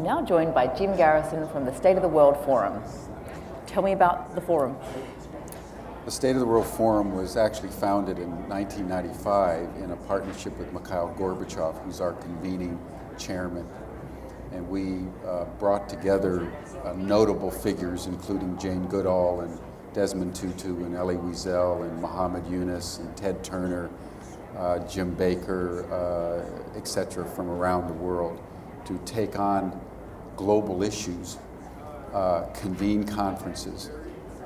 now joined by Jim Garrison from the State of the World Forum. Tell me about the forum. The State of the World Forum was actually founded in 1995 in a partnership with Mikhail Gorbachev, who's our convening chairman. And we brought together notable figures, including Jane Goodall and Desmond Tutu and Elie Wiesel and Muhammad Yunus and Ted Turner, Jim Baker, etc., from around the world to take on global issues, convene conferences,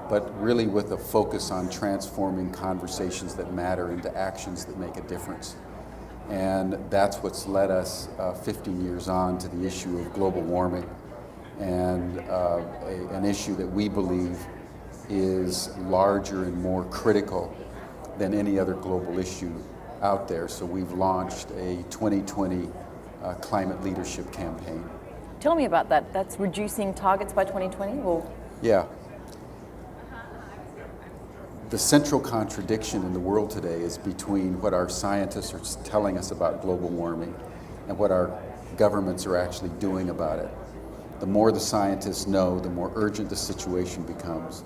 but really with a focus on transforming conversations that matter into actions that make a difference. And that's what's led us 15 years on to the issue of global warming, and an issue that we believe is larger and more critical than any other global issue out there. So we've launched a 2020 climate leadership campaign. Tell me about that. That's reducing targets by 2020? Or? Yeah. The central contradiction in the world today is between what our scientists are telling us about global warming and what our governments are actually doing about it. The more the scientists know, the more urgent the situation becomes,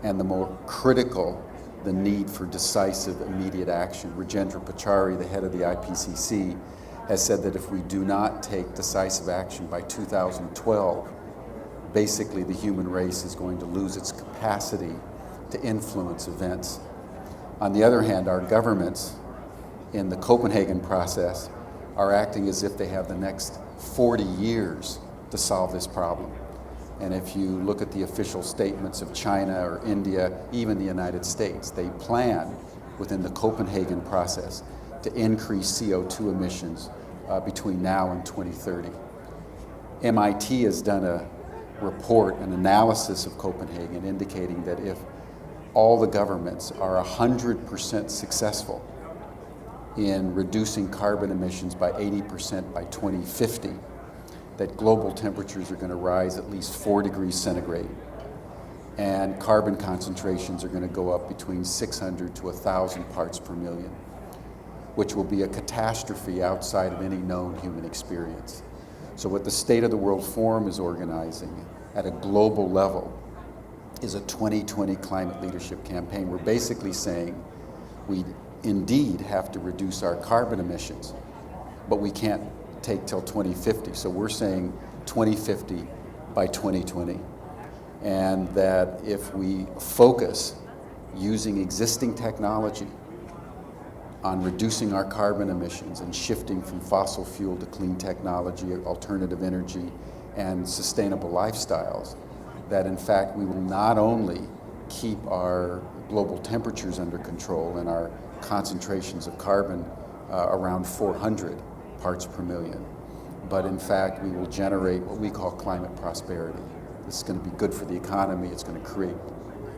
and the more critical the need for decisive, immediate action. Rajendra Pachauri, the head of the IPCC, has said that if we do not take decisive action by 2012, basically the human race is going to lose its capacity to influence events. On the other hand, our governments in the Copenhagen process are acting as if they have the next 40 years to solve this problem. And if you look at the official statements of China or India, even the United States, they plan within the Copenhagen process to increase CO2 emissions between now and 2030. MIT has done a report, an analysis of Copenhagen, indicating that if all the governments are 100% successful in reducing carbon emissions by 80% by 2050, that global temperatures are going to rise at least 4 degrees centigrade, and carbon concentrations are going to go up between 600 to 1,000 parts per million, which will be a catastrophe outside of any known human experience. So what the State of the World Forum is organizing at a global level is a 2020 climate leadership campaign. We're basically saying we indeed have to reduce our carbon emissions, but we can't take till 2050. So we're saying 2050 by 2020. And that if we focus using existing technology on reducing our carbon emissions and shifting from fossil fuel to clean technology, alternative energy, and sustainable lifestyles, that in fact we will not only keep our global temperatures under control and our concentrations of carbon around 400 parts per million, but in fact we will generate what we call climate prosperity. This is going to be good for the economy. It's going to create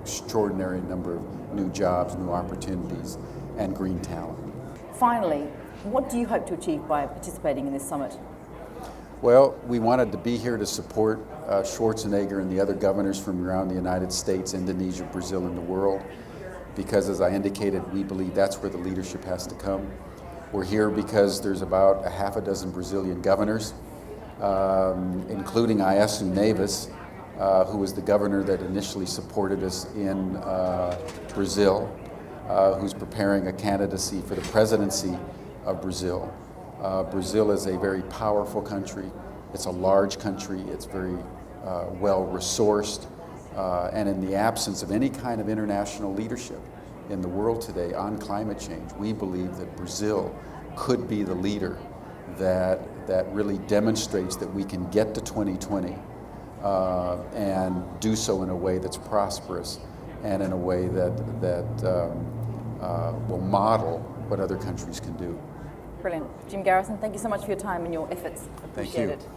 extraordinary number of new jobs, new opportunities, and green talent. Finally, what do you hope to achieve by participating in this summit? Well, we wanted to be here to support Schwarzenegger and the other governors from around the United States, Indonesia, Brazil, and the world, because as I indicated, we believe that's where the leadership has to come. We're here because there's about a half a dozen Brazilian governors, including Aécio Neves, who was the governor that initially supported us in Brazil, who's preparing a candidacy for the presidency of Brazil. Brazil is a very powerful country. It's a large country. It's very well resourced. And in the absence of any kind of international leadership in the world today on climate change, we believe that Brazil could be the leader that really demonstrates that we can get to 2020 and do so in a way that's prosperous and in a way that will model what other countries can do. Brilliant. Jim Garrison, thank you so much for your time and your efforts. Appreciate it.